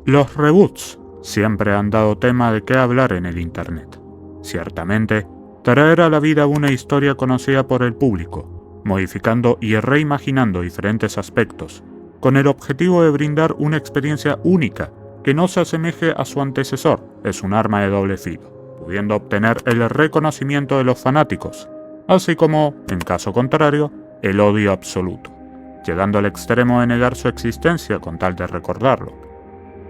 Los reboots siempre han dado tema de qué hablar en el Internet. Ciertamente, traer a la vida una historia conocida por el público, modificando y reimaginando diferentes aspectos, con el objetivo de brindar una experiencia única que no se asemeje a su antecesor, es un arma de doble filo, pudiendo obtener el reconocimiento de los fanáticos, así como, en caso contrario, el odio absoluto, llegando al extremo de negar su existencia con tal de recordarlo.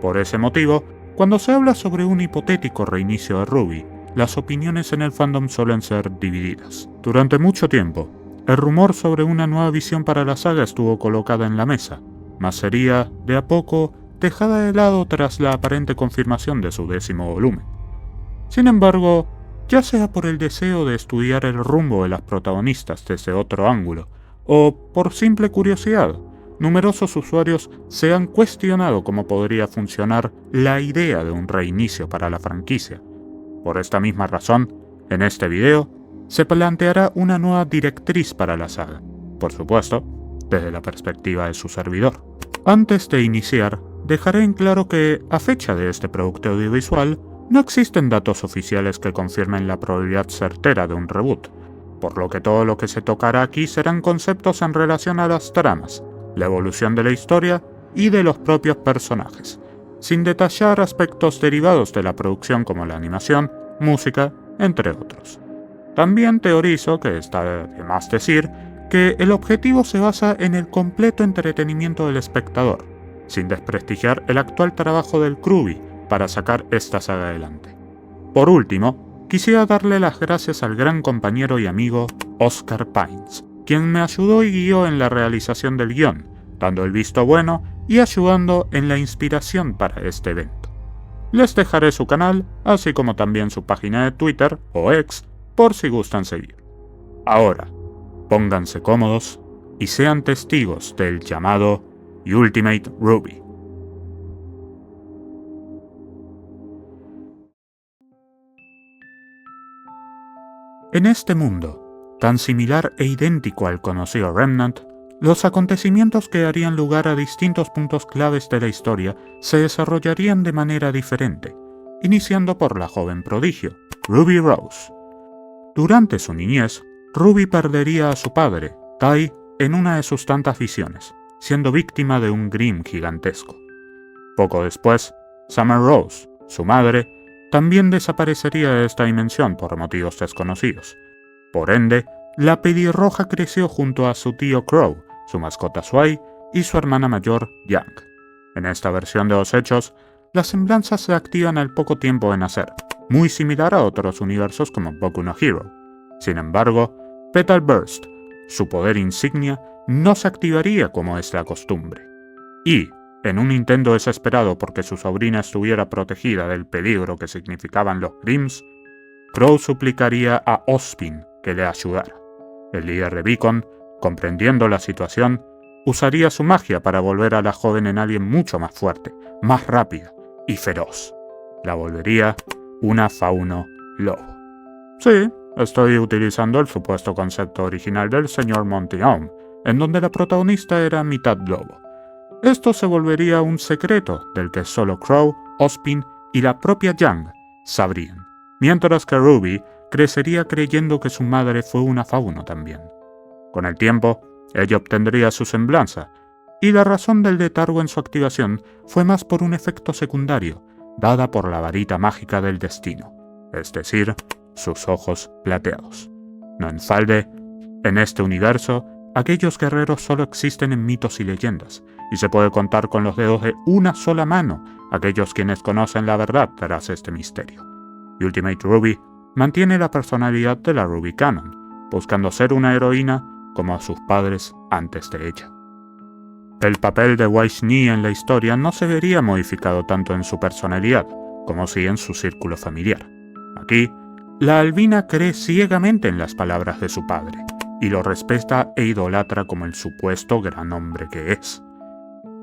Por ese motivo, cuando se habla sobre un hipotético reinicio de RWBY, las opiniones en el fandom suelen ser divididas. Durante mucho tiempo, el rumor sobre una nueva visión para la saga estuvo colocada en la mesa, mas sería, de a poco, dejada de lado tras la aparente confirmación de su 10º volumen. Sin embargo, ya sea por el deseo de estudiar el rumbo de las protagonistas desde otro ángulo, o por simple curiosidad, numerosos usuarios se han cuestionado cómo podría funcionar la idea de un reinicio para la franquicia. Por esta misma razón, en este video, se planteará una nueva directriz para la saga, por supuesto, desde la perspectiva de su servidor. Antes de iniciar, dejaré en claro que, a fecha de este producto audiovisual, no existen datos oficiales que confirmen la probabilidad certera de un reboot, por lo que todo lo que se tocará aquí serán conceptos en relación a las tramas, la evolución de la historia y de los propios personajes, sin detallar aspectos derivados de la producción como la animación, música, entre otros. También teorizo, que está de más decir, que el objetivo se basa en el completo entretenimiento del espectador, sin desprestigiar el actual trabajo del CRWBY para sacar esta saga adelante. Por último, quisiera darle las gracias al gran compañero y amigo Oscar Pines, quien me ayudó y guió en la realización del guión, dando el visto bueno y ayudando en la inspiración para este evento. Les dejaré su canal, así como también su página de Twitter o X, por si gustan seguir. Ahora, pónganse cómodos y sean testigos del llamado Ultimate RWBY. En este mundo, tan similar e idéntico al conocido Remnant, los acontecimientos que darían lugar a distintos puntos claves de la historia se desarrollarían de manera diferente, iniciando por la joven prodigio, Ruby Rose. Durante su niñez, Ruby perdería a su padre, Tai, en una de sus tantas visiones, siendo víctima de un Grimm gigantesco. Poco después, Summer Rose, su madre, también desaparecería de esta dimensión por motivos desconocidos. Por ende, la pelirroja creció junto a su tío Crow, su mascota Sway y su hermana mayor, Young. En esta versión de los hechos, las semblanzas se activan al poco tiempo de nacer, muy similar a otros universos como Boku no Hero. Sin embargo, Petal Burst, su poder insignia, no se activaría como es la costumbre. Y, en un intento desesperado porque su sobrina estuviera protegida del peligro que significaban los Grimms, Crow suplicaría a Ozpin que le ayudara. El líder de Beacon, comprendiendo la situación, usaría su magia para volver a la joven en alguien mucho más fuerte, más rápida y feroz. La volvería una fauno lobo. Sí, estoy utilizando el supuesto concepto original del señor Montaigne, en donde la protagonista era mitad lobo. Esto se volvería un secreto del que solo Crow, Ozpin y la propia Young sabrían, mientras que Ruby crecería creyendo que su madre fue una fauno también. Con el tiempo, ella obtendría su semblanza, y la razón del letargo en su activación fue más por un efecto secundario, dada por la varita mágica del destino, es decir, sus ojos plateados. No en falde, en este universo, aquellos guerreros solo existen en mitos y leyendas, y se puede contar con los dedos de una sola mano aquellos quienes conocen la verdad tras este misterio. Ultimate RWBY mantiene la personalidad de la Ruby Canon, buscando ser una heroína como a sus padres antes de ella. El papel de Wai-Shni en la historia no se vería modificado tanto en su personalidad como sí en su círculo familiar. Aquí, la albina cree ciegamente en las palabras de su padre, y lo respeta e idolatra como el supuesto gran hombre que es.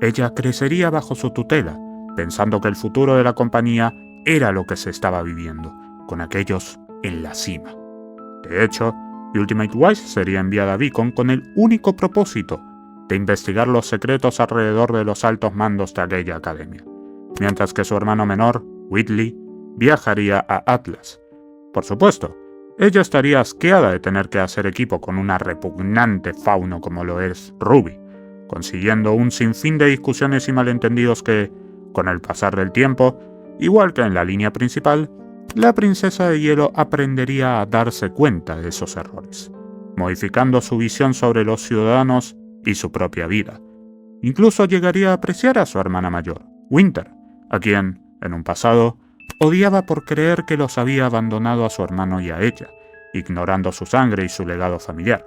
Ella crecería bajo su tutela, pensando que el futuro de la compañía era lo que se estaba viviendo, con aquellos en la cima. De hecho, Ultimate Wise sería enviada a Beacon con el único propósito de investigar los secretos alrededor de los altos mandos de aquella academia, mientras que su hermano menor, Whitley, viajaría a Atlas. Por supuesto, ella estaría asqueada de tener que hacer equipo con una repugnante fauno como lo es Ruby, consiguiendo un sinfín de discusiones y malentendidos que, con el pasar del tiempo, igual que en la línea principal, la princesa de hielo aprendería a darse cuenta de esos errores, modificando su visión sobre los ciudadanos y su propia vida. Incluso llegaría a apreciar a su hermana mayor, Winter, a quien, en un pasado, odiaba por creer que los había abandonado a su hermano y a ella, ignorando su sangre y su legado familiar.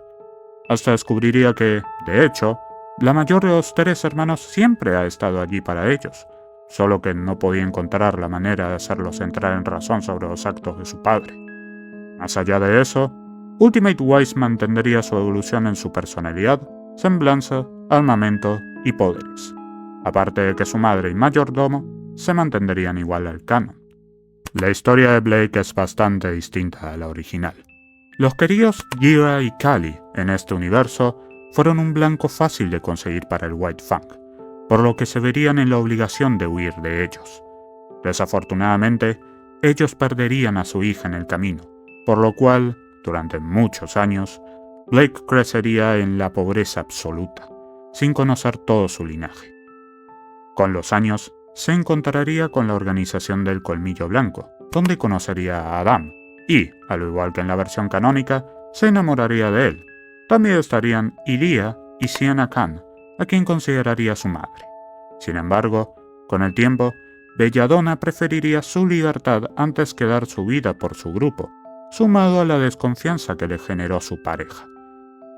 Hasta descubriría que, de hecho, la mayor de los 3 hermanos siempre ha estado allí para ellos, solo que no podía encontrar la manera de hacerlos entrar en razón sobre los actos de su padre. Más allá de eso, Ultimate Wise mantendría su evolución en su personalidad, semblanza, armamento y poderes, aparte de que su madre y mayordomo se mantendrían igual al canon. La historia de Blake es bastante distinta a la original. Los queridos Gira y Kali en este universo fueron un blanco fácil de conseguir para el White Fang, por lo que se verían en la obligación de huir de ellos. Desafortunadamente, ellos perderían a su hija en el camino, por lo cual, durante muchos años, Blake crecería en la pobreza absoluta, sin conocer todo su linaje. Con los años, se encontraría con la organización del Colmillo Blanco, donde conocería a Adam, y, al igual que en la versión canónica, se enamoraría de él. También estarían Ilia y Sienna Khan, a quien consideraría su madre. Sin embargo, con el tiempo, Belladonna preferiría su libertad antes que dar su vida por su grupo, sumado a la desconfianza que le generó su pareja.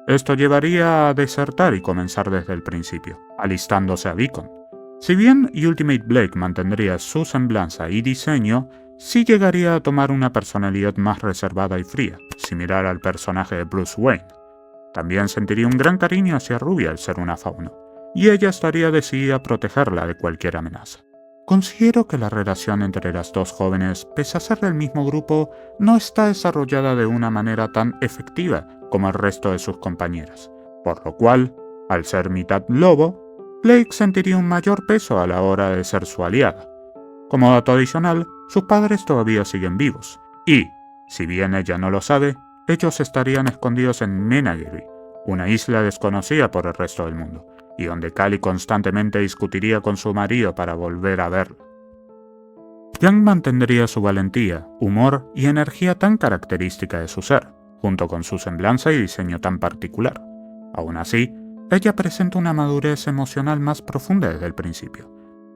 Esto llevaría a desertar y comenzar desde el principio, alistándose a Beacon. Si bien Ultimate Blake mantendría su semblanza y diseño, sí llegaría a tomar una personalidad más reservada y fría, similar al personaje de Bruce Wayne. También sentiría un gran cariño hacia Ruby al ser una fauno, y ella estaría decidida a protegerla de cualquier amenaza. Considero que la relación entre las dos jóvenes, pese a ser del mismo grupo, no está desarrollada de una manera tan efectiva como el resto de sus compañeras, por lo cual, al ser mitad lobo, Blake sentiría un mayor peso a la hora de ser su aliada. Como dato adicional, sus padres todavía siguen vivos, y, si bien ella no lo sabe, ellos estarían escondidos en Menagerie, una isla desconocida por el resto del mundo, y donde Kali constantemente discutiría con su marido para volver a verlo. Yang mantendría su valentía, humor y energía tan característica de su ser, junto con su semblanza y diseño tan particular. Aún así, ella presenta una madurez emocional más profunda desde el principio.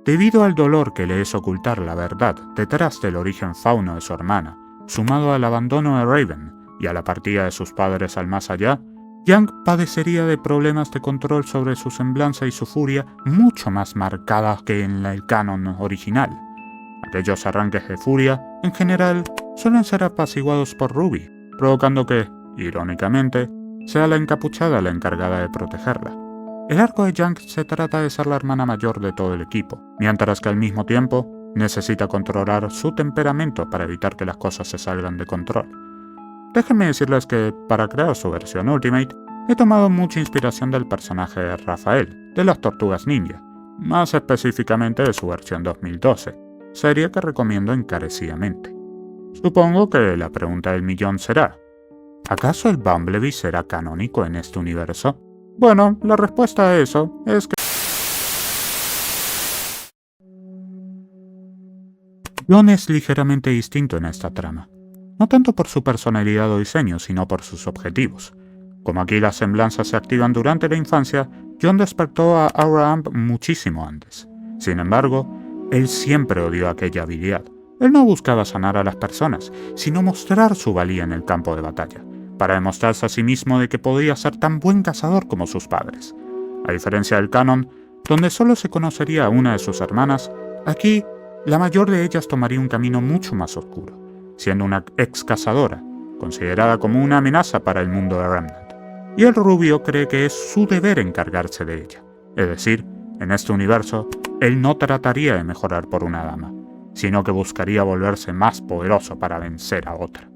Debido al dolor que le es ocultar la verdad detrás del origen fauno de su hermana, sumado al abandono de Raven y a la partida de sus padres al más allá, Yang padecería de problemas de control sobre su semblanza y su furia mucho más marcadas que en el canon original. Aquellos arranques de furia, en general, suelen ser apaciguados por Ruby, provocando que, irónicamente, sea la encapuchada la encargada de protegerla. El arco de Yang se trata de ser la hermana mayor de todo el equipo, mientras que al mismo tiempo necesita controlar su temperamento para evitar que las cosas se salgan de control. Déjenme decirles que, para crear su versión Ultimate, he tomado mucha inspiración del personaje de Rafael, de las Tortugas Ninja, más específicamente de su versión 2012, serie que recomiendo encarecidamente. Supongo que la pregunta del millón será: ¿acaso el Bumblebee será canónico en este universo? Bueno, la respuesta a eso es que John es ligeramente distinto en esta trama, no tanto por su personalidad o diseño, sino por sus objetivos. Como aquí las semblanzas se activan durante la infancia, John despertó a Aura Amp muchísimo antes. Sin embargo, él siempre odió aquella habilidad. Él no buscaba sanar a las personas, sino mostrar su valía en el campo de batalla, para demostrarse a sí mismo de que podía ser tan buen cazador como sus padres. A diferencia del canon, donde solo se conocería a una de sus hermanas, aquí la mayor de ellas tomaría un camino mucho más oscuro, siendo una ex cazadora, considerada como una amenaza para el mundo de Remnant. Y el rubio cree que es su deber encargarse de ella. Es decir, en este universo, él no trataría de mejorar por una dama, sino que buscaría volverse más poderoso para vencer a otra.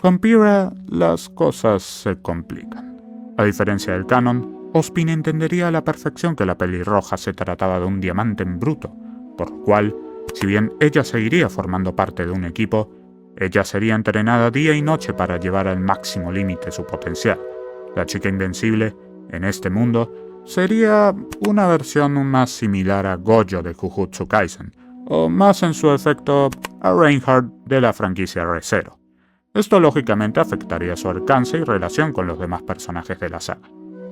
Con Pyrrha, las cosas se complican. A diferencia del canon, Ozpin entendería a la perfección que la pelirroja se trataba de un diamante en bruto, por lo cual, si bien ella seguiría formando parte de un equipo, ella sería entrenada día y noche para llevar al máximo límite su potencial. La chica invencible, en este mundo, sería una versión más similar a Gojo de Jujutsu Kaisen, o más en su efecto a Reinhardt de la franquicia Re:Zero. Esto lógicamente afectaría su alcance y relación con los demás personajes de la saga.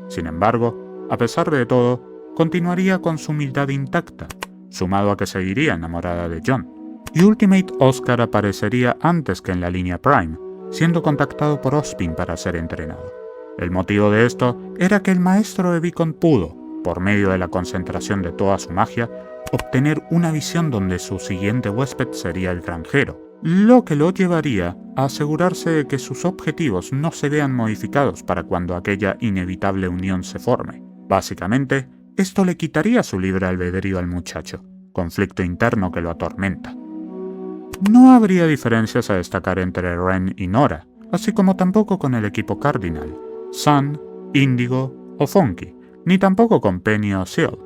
Sin embargo, a pesar de todo, continuaría con su humildad intacta, sumado a que seguiría enamorada de John, y Ultimate Oscar aparecería antes que en la línea Prime, siendo contactado por Ozpin para ser entrenado. El motivo de esto era que el maestro de Beacon pudo, por medio de la concentración de toda su magia, obtener una visión donde su siguiente huésped sería el granjero, lo que lo llevaría a asegurarse de que sus objetivos no se vean modificados para cuando aquella inevitable unión se forme. Básicamente, esto le quitaría su libre albedrío al muchacho, conflicto interno que lo atormenta. No habría diferencias a destacar entre Ren y Nora, así como tampoco con el equipo Cardinal, Sun, Indigo o Funky, ni tampoco con Penny o Seal.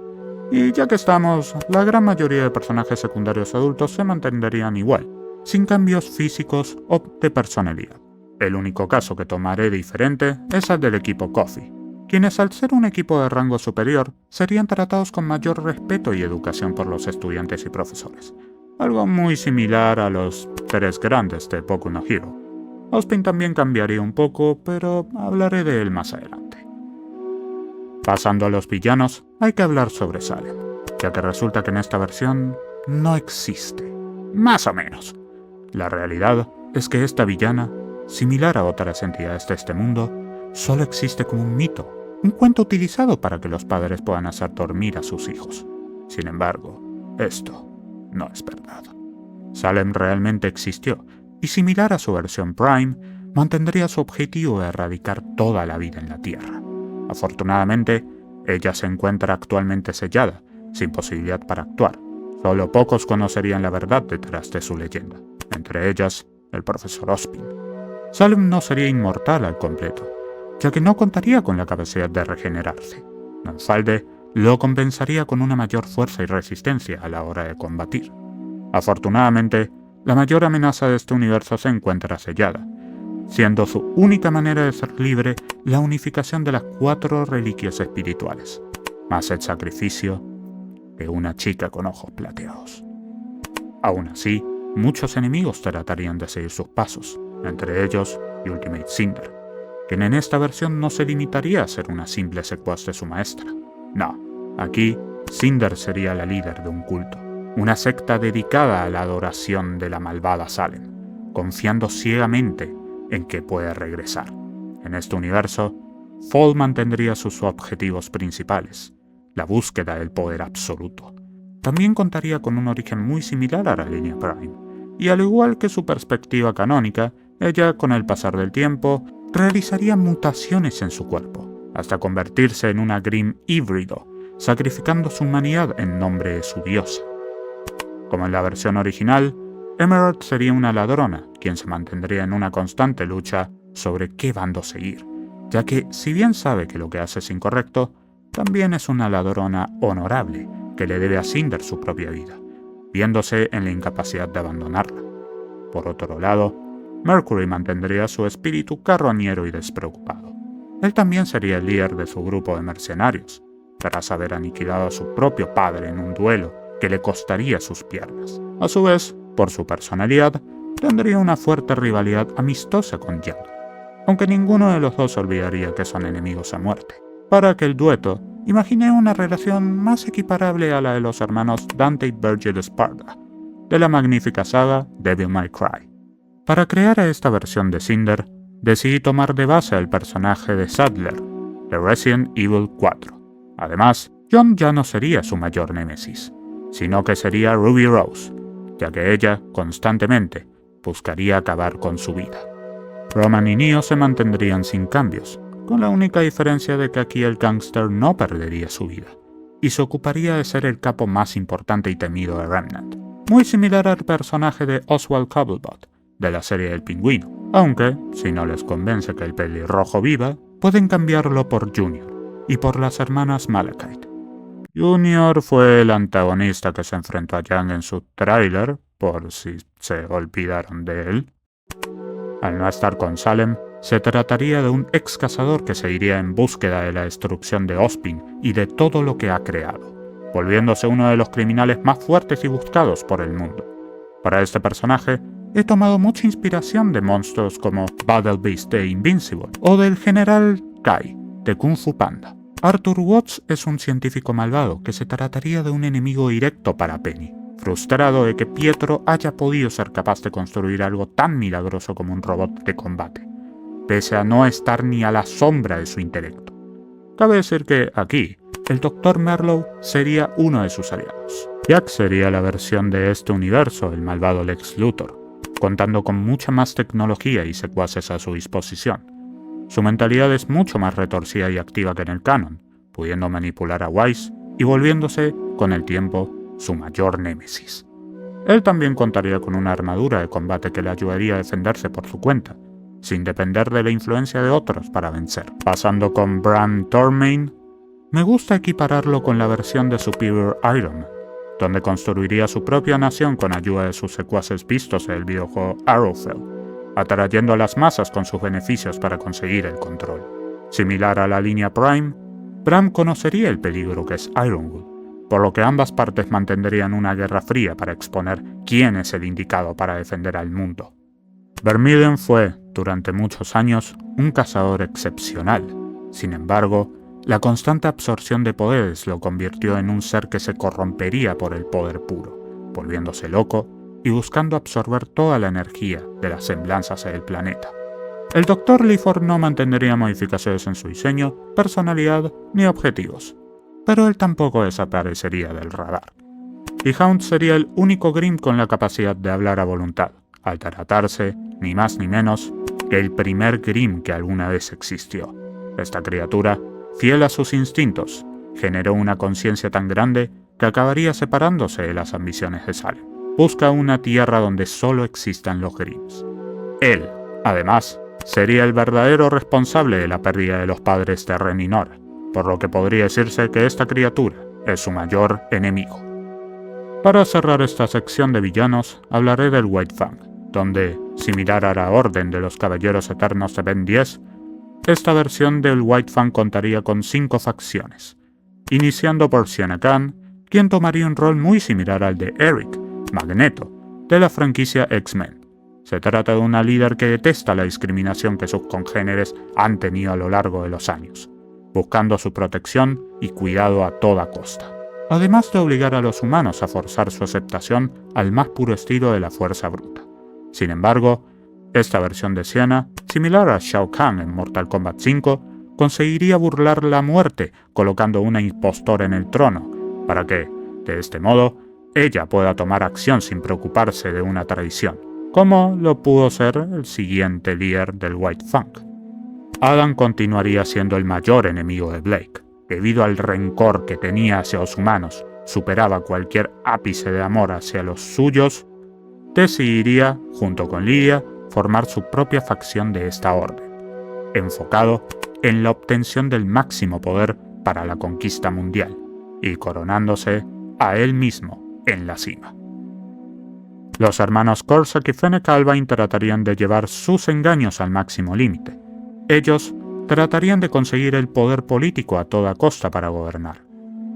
Y ya que estamos, la gran mayoría de personajes secundarios adultos se mantendrían igual, sin cambios físicos o de personalidad. El único caso que tomaré diferente es el del equipo Coffee, quienes al ser un equipo de rango superior serían tratados con mayor respeto y educación por los estudiantes y profesores, algo muy similar a los tres grandes de Boku no Hero. Ozpin también cambiaría un poco, pero hablaré de él más adelante. Pasando a los villanos, hay que hablar sobre Salem, ya que resulta que en esta versión no existe. Más o menos. La realidad es que esta villana, similar a otras entidades de este mundo, solo existe como un mito, un cuento utilizado para que los padres puedan hacer dormir a sus hijos. Sin embargo, esto no es verdad. Salem realmente existió, y similar a su versión Prime, mantendría su objetivo de erradicar toda la vida en la Tierra. Afortunadamente, ella se encuentra actualmente sellada, sin posibilidad para actuar. Solo pocos conocerían la verdad detrás de su leyenda, entre ellas el profesor Ozpin. Salem no sería inmortal al completo, ya que no contaría con la capacidad de regenerarse. Manfalde lo compensaría con una mayor fuerza y resistencia a la hora de combatir. Afortunadamente, la mayor amenaza de este universo se encuentra sellada, siendo su única manera de ser libre la unificación de las 4 reliquias espirituales, más el sacrificio de una chica con ojos plateados. Aún así, muchos enemigos tratarían de seguir sus pasos, entre ellos Ultimate Cinder, quien en esta versión no se limitaría a ser una simple secuaz de su maestra. No, aquí Cinder sería la líder de un culto, una secta dedicada a la adoración de la malvada Salem, confiando ciegamente en que puede regresar. En este universo, Fall mantendría sus objetivos principales, la búsqueda del poder absoluto. También contaría con un origen muy similar a la línea Prime, y al igual que su perspectiva canónica, ella, con el pasar del tiempo, realizaría mutaciones en su cuerpo, hasta convertirse en una Grimm híbrido, sacrificando su humanidad en nombre de su diosa. Como en la versión original, Emerald sería una ladrona, quien se mantendría en una constante lucha sobre qué bando seguir, ya que, si bien sabe que lo que hace es incorrecto, también es una ladrona honorable que le debe a Cinder su propia vida, viéndose en la incapacidad de abandonarla. Por otro lado, Mercury mantendría su espíritu carroñero y despreocupado. Él también sería el líder de su grupo de mercenarios, tras haber aniquilado a su propio padre en un duelo que le costaría sus piernas. A su vez, por su personalidad, tendría una fuerte rivalidad amistosa con Jan, aunque ninguno de los dos olvidaría que son enemigos a muerte. Para que el dueto, imaginé una relación más equiparable a la de los hermanos Dante y Virgil Sparda, de la magnífica saga Devil May Cry. Para crear a esta versión de Cinder, decidí tomar de base al personaje de Sadler, de Resident Evil 4. Además, John ya no sería su mayor némesis, sino que sería Ruby Rose, ya que ella, constantemente, buscaría acabar con su vida. Roman y Neo se mantendrían sin cambios, con la única diferencia de que aquí el gángster no perdería su vida, y se ocuparía de ser el capo más importante y temido de Remnant, muy similar al personaje de Oswald Cobblepot, de la serie del Pingüino, aunque, si no les convence que el pelirrojo viva, pueden cambiarlo por Junior, y por las hermanas Malachite. Junior fue el antagonista que se enfrentó a Yang en su tráiler, por si se olvidaron de él. Al no estar con Salem, se trataría de un ex cazador que se iría en búsqueda de la destrucción de Ozpin y de todo lo que ha creado, volviéndose uno de los criminales más fuertes y buscados por el mundo. Para este personaje, he tomado mucha inspiración de monstruos como Battle Beast de Invincible o del General Kai de Kung Fu Panda. Arthur Watts es un científico malvado que se trataría de un enemigo directo para Penny, frustrado de que Pietro haya podido ser capaz de construir algo tan milagroso como un robot de combate, pese a no estar ni a la sombra de su intelecto. Cabe decir que aquí, el Dr. Merlow sería uno de sus aliados. Jack sería la versión de este universo del malvado Lex Luthor, contando con mucha más tecnología y secuaces a su disposición. Su mentalidad es mucho más retorcida y activa que en el canon, pudiendo manipular a Wise y volviéndose, con el tiempo, su mayor némesis. Él también contaría con una armadura de combate que le ayudaría a defenderse por su cuenta, sin depender de la influencia de otros para vencer. Pasando con Bran Tormain, me gusta equipararlo con la versión de Superior Iron Man, donde construiría su propia nación con ayuda de sus secuaces vistos en el videojuego Arrowfell, atrayendo a las masas con sus beneficios para conseguir el control. Similar a la línea Prime, Bran conocería el peligro que es Ironwood, por lo que ambas partes mantendrían una guerra fría para exponer quién es el indicado para defender al mundo. Vermilion fue, durante muchos años, un cazador excepcional. Sin embargo, la constante absorción de poderes lo convirtió en un ser que se corrompería por el poder puro, volviéndose loco y buscando absorber toda la energía de las semblanzas del planeta. El Dr. Liefeld no mantendría modificaciones en su diseño, personalidad ni objetivos, pero él tampoco desaparecería del radar. Y Hound sería el único Grimm con la capacidad de hablar a voluntad, al tratarse, ni más ni menos, que el primer Grimm que alguna vez existió. Esta criatura, fiel a sus instintos, generó una conciencia tan grande que acabaría separándose de las ambiciones de Salem. Busca una tierra donde solo existan los Grimms. Él, además, sería el verdadero responsable de la pérdida de los padres de Ren y Nora, por lo que podría decirse que esta criatura es su mayor enemigo. Para cerrar esta sección de villanos, hablaré del White Fang, donde, similar a la Orden de los Caballeros Eternos de Ben 10, esta versión del White Fang contaría con 5 facciones, iniciando por Sienna Khan, quien tomaría un rol muy similar al de Eric, Magneto, de la franquicia X-Men. Se trata de una líder que detesta la discriminación que sus congéneres han tenido a lo largo de los años, buscando su protección y cuidado a toda costa, además de obligar a los humanos a forzar su aceptación al más puro estilo de la fuerza bruta. Sin embargo, esta versión de Sienna, similar a Shao Kahn en Mortal Kombat 5, conseguiría burlar la muerte colocando una impostora en el trono, para que, de este modo, ella pueda tomar acción sin preocuparse de una traición, como lo pudo ser el siguiente líder del White Fang. Adam continuaría siendo el mayor enemigo de Blake, debido al rencor que tenía hacia los humanos, superaba cualquier ápice de amor hacia los suyos, decidiría, junto con Lydia, formar su propia facción de esta orden, enfocado en la obtención del máximo poder para la conquista mundial, y coronándose a él mismo en la cima. Los hermanos Corsac y Fennec Albain tratarían de llevar sus engaños al máximo límite. Ellos tratarían de conseguir el poder político a toda costa para gobernar.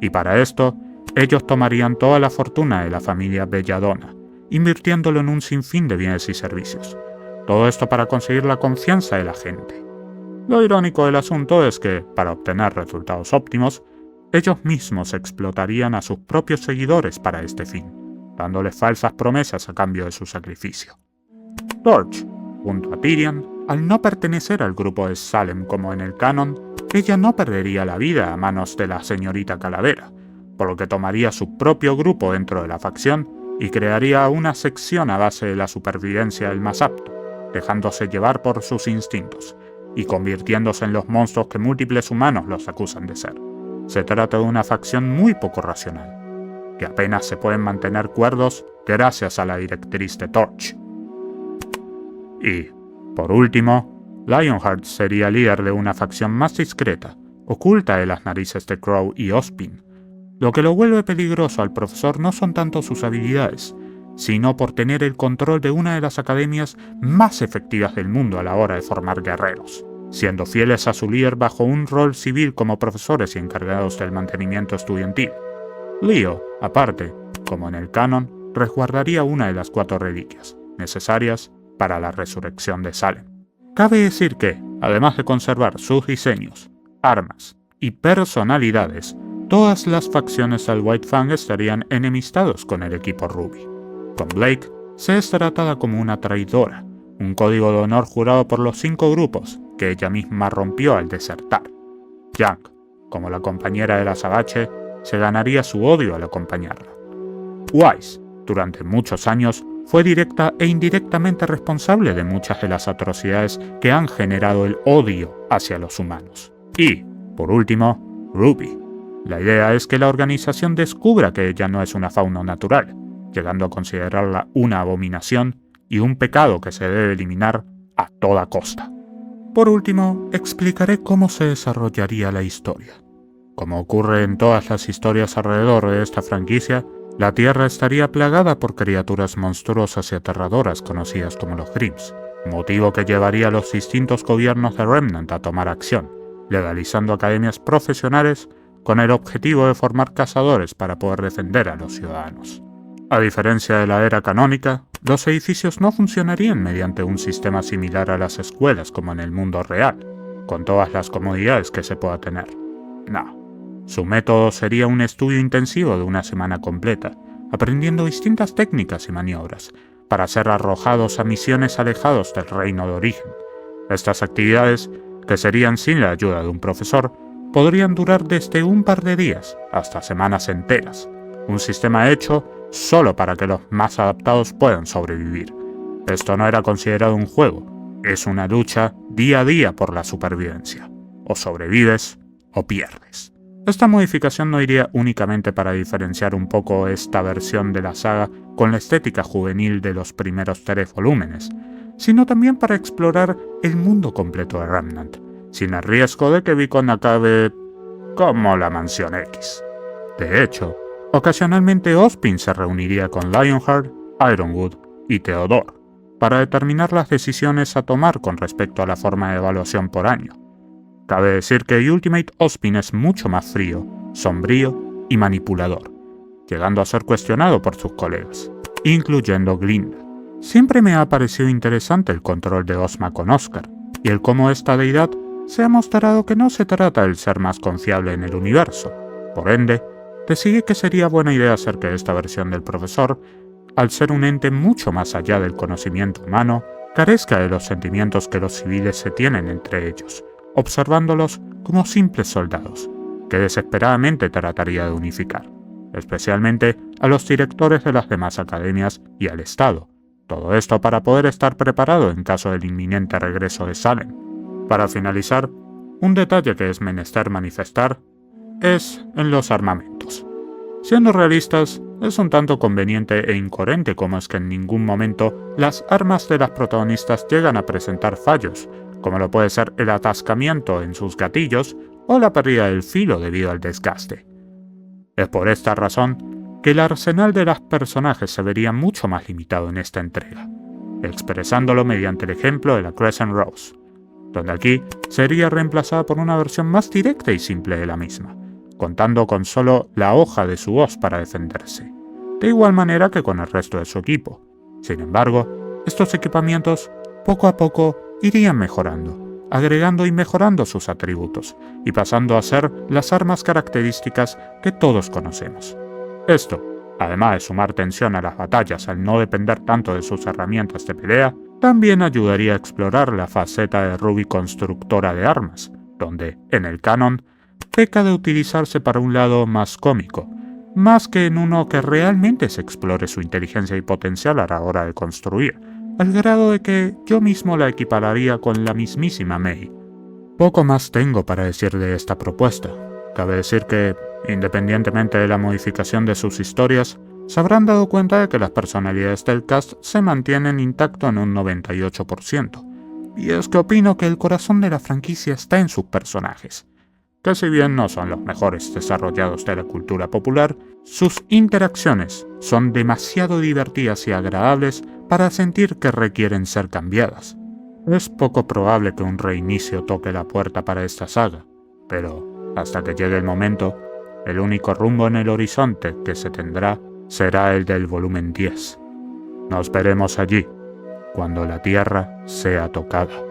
Y para esto, ellos tomarían toda la fortuna de la familia Belladonna, invirtiéndolo en un sinfín de bienes y servicios. Todo esto para conseguir la confianza de la gente. Lo irónico del asunto es que, para obtener resultados óptimos, ellos mismos explotarían a sus propios seguidores para este fin, dándoles falsas promesas a cambio de su sacrificio. Torch, junto a Tyrion, al no pertenecer al grupo de Salem como en el canon, ella no perdería la vida a manos de la señorita Calavera, por lo que tomaría su propio grupo dentro de la facción y crearía una sección a base de la supervivencia del más apto, dejándose llevar por sus instintos y convirtiéndose en los monstruos que múltiples humanos los acusan de ser. Se trata de una facción muy poco racional, que apenas se pueden mantener cuerdos gracias a la directriz de Torch. Y, por último, Lionheart sería líder de una facción más discreta, oculta de las narices de Crow y Ozpin, Lo que lo vuelve peligroso al profesor no son tanto sus habilidades, sino por tener el control de una de las academias más efectivas del mundo a la hora de formar guerreros, siendo fieles a su líder bajo un rol civil como profesores y encargados del mantenimiento estudiantil. Leo, aparte, como en el canon, resguardaría una de las 4 reliquias, necesarias para la resurrección de Salem. Cabe decir que, además de conservar sus diseños, armas y personalidades, todas las facciones del White Fang estarían enemistados con el equipo Ruby. Con Blake, se es tratada como una traidora, un código de honor jurado por los 5 grupos que ella misma rompió al desertar. Yang, como la compañera de la Azabache, se ganaría su odio al acompañarla. Weiss, durante muchos años, fue directa e indirectamente responsable de muchas de las atrocidades que han generado el odio hacia los humanos. Y, por último, Ruby. La idea es que la organización descubra que ella no es una fauna natural, llegando a considerarla una abominación y un pecado que se debe eliminar a toda costa. Por último, explicaré cómo se desarrollaría la historia. Como ocurre en todas las historias alrededor de esta franquicia, la Tierra estaría plagada por criaturas monstruosas y aterradoras conocidas como los Grimms, motivo que llevaría a los distintos gobiernos de Remnant a tomar acción, legalizando academias profesionales con el objetivo de formar cazadores para poder defender a los ciudadanos. A diferencia de la era canónica, los edificios no funcionarían mediante un sistema similar a las escuelas como en el mundo real, con todas las comodidades que se pueda tener. No. Su método sería un estudio intensivo de una semana completa, aprendiendo distintas técnicas y maniobras, para ser arrojados a misiones alejados del reino de origen. Estas actividades, que serían sin la ayuda de un profesor, podrían durar desde un par de días hasta semanas enteras, un sistema hecho solo para que los más adaptados puedan sobrevivir. Esto no era considerado un juego, es una lucha día a día por la supervivencia. O sobrevives o pierdes. Esta modificación no iría únicamente para diferenciar un poco esta versión de la saga con la estética juvenil de los primeros 3 volúmenes, sino también para explorar el mundo completo de Remnant, sin el riesgo de que Beacon acabe como la Mansión X. De hecho, ocasionalmente Ozpin se reuniría con Lionheart, Ironwood y Theodore para determinar las decisiones a tomar con respecto a la forma de evaluación por año. Cabe decir que Ultimate Ozpin es mucho más frío, sombrío y manipulador, llegando a ser cuestionado por sus colegas, incluyendo Glinda. Siempre me ha parecido interesante el control de Ozma con Oscar, y el cómo esta deidad se ha mostrado que no se trata del ser más confiable en el universo. Por ende, te sigue que sería buena idea hacer que esta versión del profesor, al ser un ente mucho más allá del conocimiento humano, carezca de los sentimientos que los civiles se tienen entre ellos, observándolos como simples soldados, que desesperadamente trataría de unificar, especialmente a los directores de las demás academias y al Estado. Todo esto para poder estar preparado en caso del inminente regreso de Salem. Para finalizar, un detalle que es menester manifestar es en los armamentos. Siendo realistas, es un tanto conveniente e incoherente como es que en ningún momento las armas de las protagonistas llegan a presentar fallos, como lo puede ser el atascamiento en sus gatillos o la pérdida del filo debido al desgaste. Es por esta razón que el arsenal de los personajes se vería mucho más limitado en esta entrega, expresándolo mediante el ejemplo de la Crescent Rose, donde aquí sería reemplazada por una versión más directa y simple de la misma, contando con solo la hoja de su hoz para defenderse, de igual manera que con el resto de su equipo. Sin embargo, estos equipamientos poco a poco irían mejorando, agregando y mejorando sus atributos, y pasando a ser las armas características que todos conocemos. Esto, además de sumar tensión a las batallas al no depender tanto de sus herramientas de pelea, también ayudaría a explorar la faceta de Ruby constructora de armas, donde, en el canon, peca de utilizarse para un lado más cómico, más que en uno que realmente se explore su inteligencia y potencial a la hora de construir, al grado de que yo mismo la equipararía con la mismísima Mei. Poco más tengo para decir de esta propuesta. Cabe decir que, independientemente de la modificación de sus historias, se habrán dado cuenta de que las personalidades del cast se mantienen intacto en un 98%. Y es que opino que el corazón de la franquicia está en sus personajes. que si bien no son los mejores desarrollados de la cultura popular, sus interacciones son demasiado divertidas y agradables para sentir que requieren ser cambiadas. Es poco probable que un reinicio toque la puerta para esta saga, pero hasta que llegue el momento, el único rumbo en el horizonte que se tendrá será el del volumen 10. Nos veremos allí, cuando la Tierra sea tocada.